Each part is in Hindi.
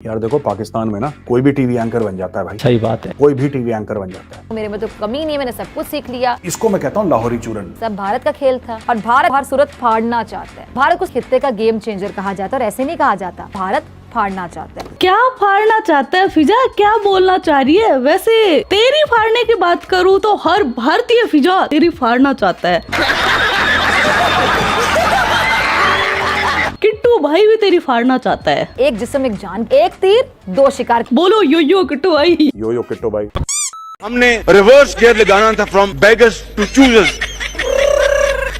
यार देखो, पाकिस्तान में ना कोई भी टीवी एंकर बन जाता है भाई। सही बात है। कोई भी टीवी एंकर बन जाता है। मेरे में तो कमी नहीं है, मैंने सब कुछ सीख लिया। इसको मैं कहता हूँ लाहौरी चूरन। सब भारत का खेल था और भारत हर सूरत फाड़ना चाहता है। भारत को खित्ते का गेम चेंजर कहा जाता है और ऐसे नहीं कहा जाता, भारत फाड़ना चाहता है। क्या फाड़ना चाहता है फिजा? क्या बोलना चाह रही है? वैसे तेरी फाड़ने की बात करूँ तो हर भारतीय फिजा तेरी फाड़ना चाहता है। किट्टू भाई भी तेरी फाड़ना चाहता है। एक जिस्म एक जान, एक तीर दो शिकार। बोलो यो किट्टू भाई। यो किट्टू भाई। हमने रिवर्स गियर लगाना था फ्रॉम बेगर्स टू चूजर्स,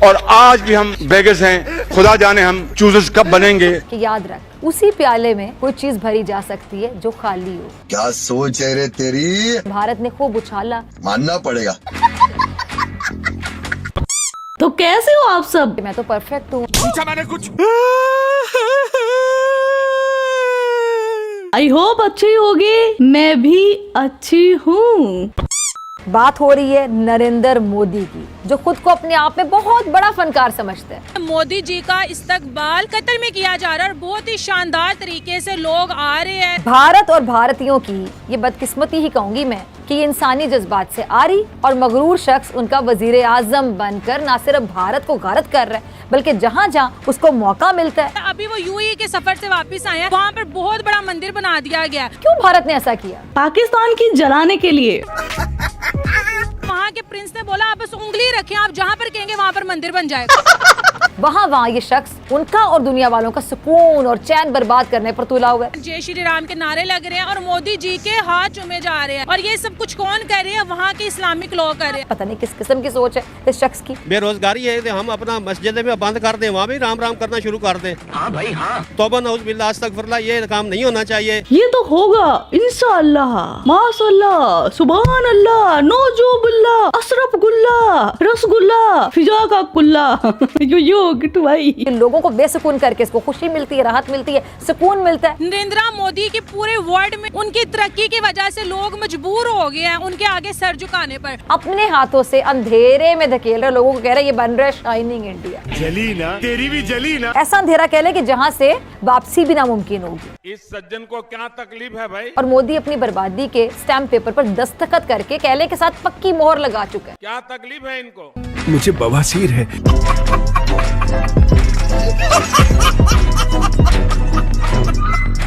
और आज भी हम बेगर्स हैं। खुदा जाने हम चूजर्स कब बनेंगे। कि याद रख, उसी प्याले में कोई चीज भरी जा सकती है जो खाली हो। क्या सोच है रे तेरी? भारत ने खूब उछाला, मानना पड़ेगा। तो कैसे हो आप सब? मैं तो परफेक्ट हूँ। पूछा मैंने कुछ? आई होप अच्छी होगी। मैं भी अच्छी हूँ। बात हो रही है नरेंद्र मोदी की, जो खुद को अपने आप में बहुत बड़ा फनकार समझते हैं। मोदी जी का इस्तकबाल कतर में किया जा रहा है और बहुत ही शानदार तरीके से लोग आ रहे हैं। भारत और भारतीयों की ये बदकिस्मती ही कहूंगी मैं कि ये इंसानी जज्बात से आरी और मगरूर शख्स उनका वजीर आजम बनकर न सिर्फ भारत को गारत कर रहा है, बल्कि जहाँ जहाँ उसको मौका मिलता है। अभी वो यूएई के सफर से वापस आए हैं, वहाँ पर बहुत बड़ा मंदिर बना दिया गया। क्यों भारत ने ऐसा किया? पाकिस्तान की जलाने के लिए। वहाँ के प्रिंस ने बोला आप बस उंगली रखें, आप जहाँ पर कहेंगे वहाँ पर मंदिर बन जाएगा। वहाँ ये शख्स उनका और दुनिया वालों का सुकून और चैन बर्बाद करने पर तुला हुआ है। जय श्री राम के नारे लग रहे हैं और मोदी जी के हाथ चूमे जा रहे हैं, और ये सब कुछ कौन कर रहे हैं? वहाँ के इस्लामिक लॉ कर रहे हैं। पता नहीं किस किस्म की सोच है इस शख्स की। बेरोजगारी है तो हम अपना मस्जिद में बंद कर दें, वहाँ भी राम राम करना शुरू कर दें। हाँ भाई हाँ। तौबा नऊज़ बिल्लाह अस्तगफिरुल्लाह, ये काम नहीं होना चाहिए। ये तो होगा इंशाअल्लाह, माशाअल्लाह, सुभान अल्लाह, नौजुबिल्लाह, अशरफ गुल्ला, रसगुल्ला, फिजा का कुल्ला। यो किट्टू भाई। लोगों को बेसुकून करके इसको खुशी मिलती है, राहत मिलती है, सुकून मिलता है। नरेंद्र मोदी की पूरे वर्ल्ड में उनकी तरक्की की वजह से लोग मजबूर हो गए हैं उनके आगे सर झुकाने पर। अपने हाथों से अंधेरे में धकेल रहे लोगों को कह रहे ये बन रहा है शाइनिंग इंडिया। जली ना, तेरी भी जली ना। ऐसा अंधेरा कह ले कि जहाँ से वापसी भी नामुमकिन होगी। इस सज्जन को क्या तकलीफ है भाई? और मोदी अपनी बर्बादी के स्टैम्प पेपर पर दस्तखत करके कहले के साथ पक्की मोहर लगा चुका है। क्या तकलीफ है इनको? मुझे बवासीर है।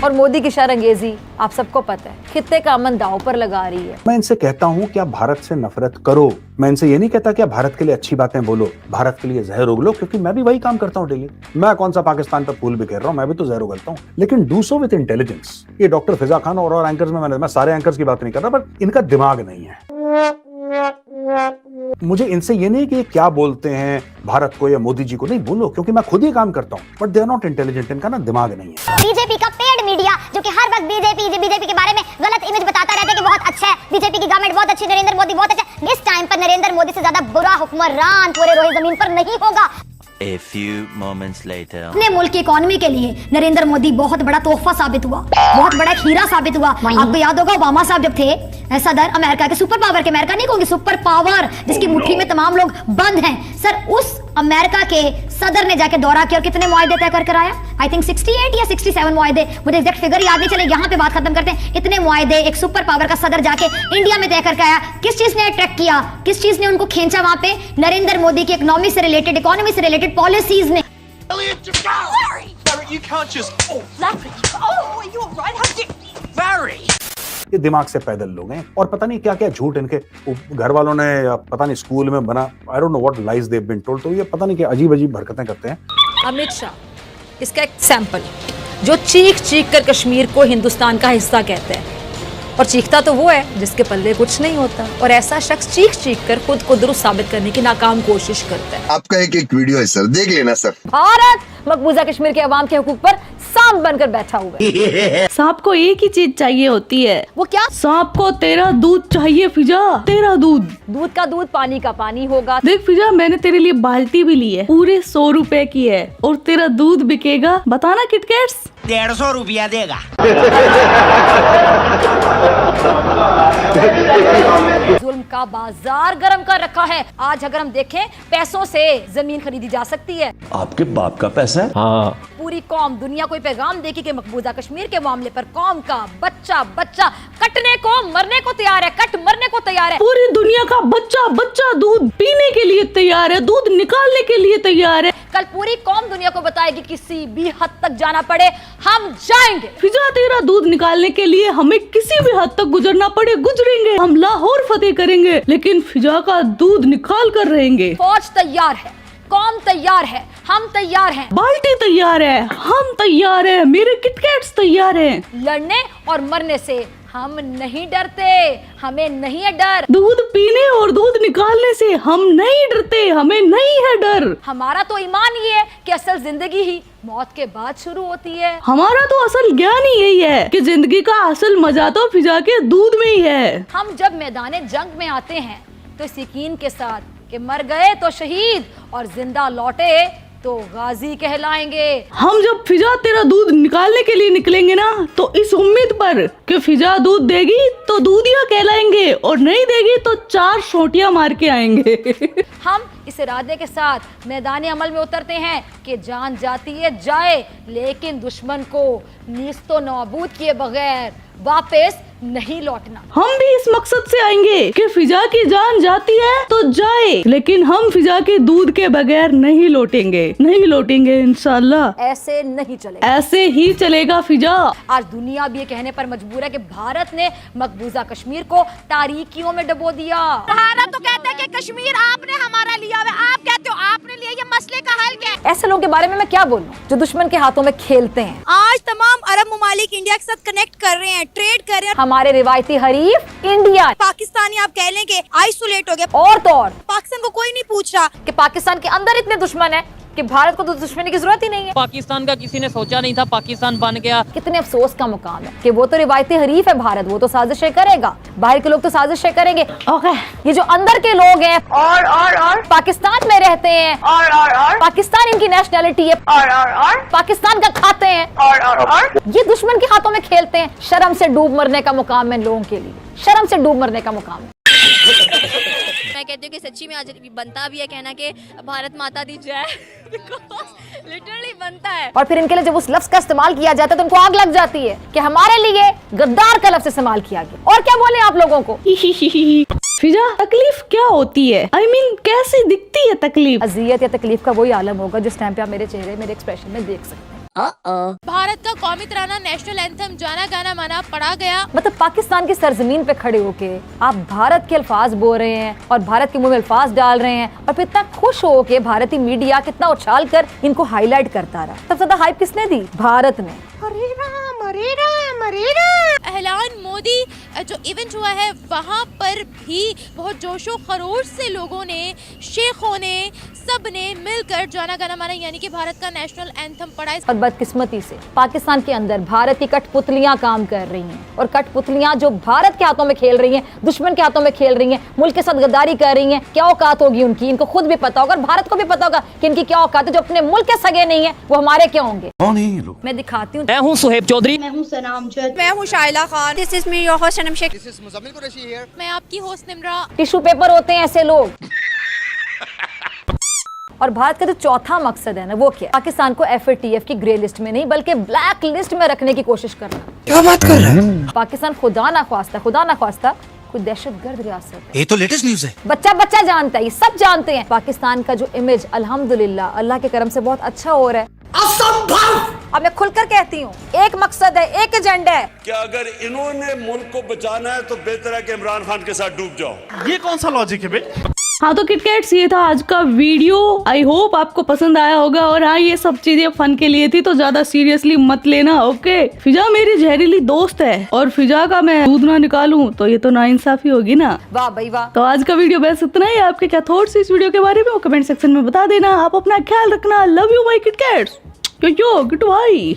और मोदी की शरंगेजी आप सबको पता है खित्ते का अमन दांव पर लगा रही है। मैं इनसे कहता हूँ कि आप भारत से नफरत करो। मैं इनसे ये नहीं कहता कि आप भारत के लिए अच्छी बातें बोलो, भारत के लिए जहर उगलो, क्योंकि मैं भी वही काम करता हूँ डेली। मैं कौन सा पाकिस्तान पर फूल बिखेर रहा हूँ, मैं भी तो जहर उगलता हूँ, लेकिन डू सो विद इंटेलिजेंस। ये डॉक्टर फिजा खान और एंकर्स में मैं सारे एंकर्स की बात नहीं कर रहा, पर इनका दिमाग नहीं है। मुझे इनसे ये नहीं कि ये क्या बोलते हैं भारत को या मोदी जी को, नहीं बोलो, क्योंकि मैं खुद ही काम करता हूँ, but they are not intelligent. इनका ना दिमाग नहीं है। बीजेपी का पेड मीडिया जो कि हर वक्त बीजेपी के बारे में गलत इमेज बताता रहता है कि बहुत अच्छा है, बीजेपी की गवर्नमेंट बहुत अच्छी, नरेंद्र मोदी बहुत अच्छा। इस टाइम पर नरेंद्र मोदी से ज्यादा बुरा हुक्मरान पूरे रोही जमीन पर नहीं होगा। A few moments later. अपने मुल्क की इकोनॉमी के लिए नरेंद्र मोदी बहुत बड़ा तोहफा साबित हुआ, बहुत बड़ा हीरा साबित हुआ। आपको याद होगा ओबामा साहब जब थे सदर, अमेरिका के सुपर पावर के, अमेरिका नहीं कहूंगी, सुपर पावर जिसकी मुट्ठी में तमाम लोग बंद हैं, सर उस अमेरिका के सदर ने जाके दौरा किया और कितने मुआहदे तय कर आया? आई थिंक 68 या 67 मुआहदे, मुझे एग्जैक्ट फिगर याद नहीं, चले यहाँ पे बात खत्म करते हैं। इतने मुआहदे एक सुपर पावर का सदर जाके इंडिया में तय करके आया। किस चीज ने अट्रैक्ट किया, किस चीज ने उनको खींचा वहां पे? नरेंद्र मोदी की इकोनॉमी से रिलेटेड पॉलिसीज ने। ये दिमाग से पैदल लोग हैं और पता नहीं क्या क्या झूठ इनके घर वालों ने या पता नहीं स्कूल में बना, I don't know what lies they have been told. तो ये पता नहीं क्या अजीब अजीब हरकतें करते हैं। अमित शाह इसका एक सैंपल, जो चीख चीख कर कश्मीर को हिंदुस्तान का हिस्सा कहते हैं, और चीखता तो वो है जिसके पल्ले कुछ नहीं होता। और ऐसा शख्स चीख चीख कर खुद को दुरुस्त साबित करने की नाकाम कोशिश करता है। आपका एक वीडियो है सर, देख लेना सर। भारत मकबूजा कश्मीर के अवाम के हुकूक पर सांप बनकर बैठा हुआ है। सांप को एक ही चीज चाहिए होती है। वो क्या? सांप को तेरा दूध चाहिए फिजा, तेरा दूध। दूध का दूध, पानी का पानी होगा। देख फिजा, मैंने तेरे लिए बाल्टी भी ली है, पूरे 100 रुपए की है, और तेरा दूध बिकेगा बताना किटकैट्स 150 रुपया देगा। जुल्म का बाजार गर्म कर रखा है। आज अगर हम देखें, पैसों से जमीन खरीदी जा सकती है। आपके बाप का पैसा है? हाँ। पूरी कौम दुनिया को पैगाम देगी कि मकबूजा कश्मीर के मामले पर कौम का बच्चा बच्चा कटने को मरने को तैयार है, कट मरने को तैयार है। पूरी दुनिया का बच्चा बच्चा दूध पीने के लिए तैयार है, दूध निकालने के लिए तैयार है। कल पूरी कौम दुनिया को बताएगी किसी भी हद तक जाना पड़े हम जाएंगे। फिजा तेरा दूध निकालने के लिए हमें किसी भी हद तक गुजरना पड़े गुजरेंगे। हम लाहौर फतेह करेंगे, लेकिन फिजा का दूध निकाल कर रहेंगे। फौज तैयार है, कौम तैयार है, हम तैयार हैं। बाल्टी तैयार है, हम तैयार हैं, मेरे किटकैट्स तैयार हैं। लड़ने और मरने से हम नहीं डरते, हमें नहीं है डर। दूध पीने और दूध निकालने से हम नहीं डरते, हमें नहीं है डर। हमारा तो ईमान ये है कि असल जिंदगी ही मौत के बाद शुरू होती है। हमारा तो असल ज्ञान ही यही है कि जिंदगी का असल मजा तो फिजा के दूध में ही है। हम जब मैदान जंग में आते हैं तो इस यकीन के साथ कि मर गए तो शहीद और जिंदा लौटे तो गाजी कहलाएंगे। हम जब फिजा तेरा दूध निकालने के लिए निकलेंगे ना, तो इस उम्मीद पर कि फिजा दूध देगी तो दूधिया कहलाएंगे और नहीं देगी तो 4 सोटियां मार के आएंगे। हम इस इरादे के साथ मैदान अमल में उतरते हैं कि जान जाती है जाए, लेकिन दुश्मन को नीस्तो नाबूद किए बगैर वापस नहीं लौटना। हम भी इस मकसद से आएंगे कि फिजा की जान जाती है तो जाए, लेकिन हम फिजा के दूध के बगैर नहीं लौटेंगे, नहीं लौटेंगे इंशाल्लाह। ऐसे नहीं चलेगा, ऐसे ही चलेगा फिजा। आज दुनिया भी ये कहने पर मजबूर है कि भारत ने मकबूजा कश्मीर को तारीकियों में डुबो दिया। भारत तो कहता है कि कश्मीर आपने हमारा लिया हुआ, आप कहते हो आपने लिया, ये मसले का हल क्या है? ऐसे लोगों के बारे में मैं क्या बोलूं जो दुश्मन के हाथों में खेलते हैं। आज तमाम अरब ममालिक इंडिया के साथ कनेक्ट कर रहे हैं, ट्रेड कर रहे हैं। हमारे रिवायती हरीफ इंडिया, पाकिस्तानी आप कह लें कि आइसोलेट हो गया। और तो और पाकिस्तान को कोई नहीं पूछ रहा कि पाकिस्तान के अंदर इतने दुश्मन है कि भारत को तो दुश्मनी की जरूरत ही नहीं है। पाकिस्तान का किसी ने सोचा नहीं था, पाकिस्तान बन गया। कितने अफसोस का मुकाम है कि वो तो रिवायती हरीफ है भारत, वो तो साजिशें करेगा, बाहर के लोग तो साजिशें करेंगे। ये जो अंदर के लोग हैं और पाकिस्तान में रहते हैं और पाकिस्तान इनकी नेशनैलिटी है और पाकिस्तान का खाते हैं और ये दुश्मन के हाथों में खेलते हैं। शर्म से डूब मरने का मुकाम है इन लोगों के लिए, शर्म से डूब मरने का मुकाम है। मैं कहती हूँ कि सच्ची में आज बनता भी है कहना कि भारत माता दी जय, लिटरली बनता है। और फिर इनके लिए जब उस लफ्ज का इस्तेमाल किया जाता है तो उनको आग लग जाती है कि हमारे लिए गद्दार का लफ्ज इस्तेमाल किया गया। और क्या बोले आप लोगों को। फिजा तकलीफ क्या होती है? I mean, कैसे दिखती है तकलीफ? अजियत या तकलीफ का वही आलम होगा जिस टाइम पे आप मेरे चेहरे मेरे एक्सप्रेशन में देख सकते हैं। भारत का कौमी तराना नेशनल एंथम जाना गाना माना पढ़ा गया। मतलब पाकिस्तान की सरजमीन पे खड़े होके आप भारत के अल्फाज बोल रहे हैं और भारत के मुंह में अल्फाज डाल रहे हैं और फिर इतना खुश हो के भारतीय मीडिया कितना उछाल कर इनको हाईलाइट करता रहा। सबसे ज्यादा हाइप किसने दी? भारत ने। एलान मोदी जो इवेंट हुआ है वहाँ पर भी बहुत जोशो खरोश से लोगों ने, शेखों ने, सब ने मिलकर जाना गाना माना यानी कि भारत का नेशनल एंथम पढ़ा। और बदकिस्मती से पाकिस्तान के अंदर भारत की कठपुतलियां काम कर रही हैं और कठपुतलियां जो भारत के हाथों में खेल रही हैं, दुश्मन के हाथों में खेल रही हैं, मुल्क के साथ गद्दारी कर रही हैं। क्या औकात होगी उनकी, इनको खुद भी पता होगा और भारत को भी पता होगा कि इनकी क्या औकात है। जो अपने मुल्क के सगे नहीं है वो हमारे क्या होंगे। कौन है ये लोग? मैं दिखाती हूँ। मैं हूँ सुहेब चौधरी, मैं हूँ सनाम जद, मैं हूँ Shaila Khan, this is me your host Sanam Shaikh, this is Muzammil Qureshi here. मैं आपकी होस्ट निम्रा। टिश्यू पेपर होते हैं ऐसे लोग। और भारत का जो चौथा मकसद है ना वो क्या है? पाकिस्तान को FATF की ग्रे लिस्ट में नहीं बल्कि ब्लैक लिस्ट में रखने की कोशिश करना। क्या बात कर रहे हैं? पाकिस्तान खुदा ना ख्वास्ता कोई दहशतगर्द रियासत है। ये तो लेटेस्ट न्यूज है। बच्चा बच्चा जानता है, ये सब जानते हैं। पाकिस्तान का जो इमेज अल्हम्दुलिल्लाह अल्लाह के करम से बहुत अच्छा हो रहा है। असंभव। अब मैं खुलकर कहती हूँ, एक मकसद है, एक एजेंडा है। क्या अगर इन्होंने मुल्क को बचाना है तो बेहतर है कि इमरान खान के साथ डूब जाओ। ये कौन सा लॉजिक है बे? हाँ तो किटकैट्स, ये था आज का वीडियो। आई होप आपको पसंद आया होगा। और हाँ, ये सब चीजें फन के लिए थी तो ज्यादा सीरियसली मत लेना, ओके। फिजा मेरी जहरीली दोस्त है और फिजा का मैं दूध ना निकालूं तो ये तो नाइंसाफी होगी ना। वाह भाई वाह। तो आज का वीडियो बस इतना ही। आपके क्या थॉट्स इस वीडियो के बारे में वो कमेंट सेक्शन में बता देना। आप अपना ख्याल रखना। Love you my KitKats. Yo good bye.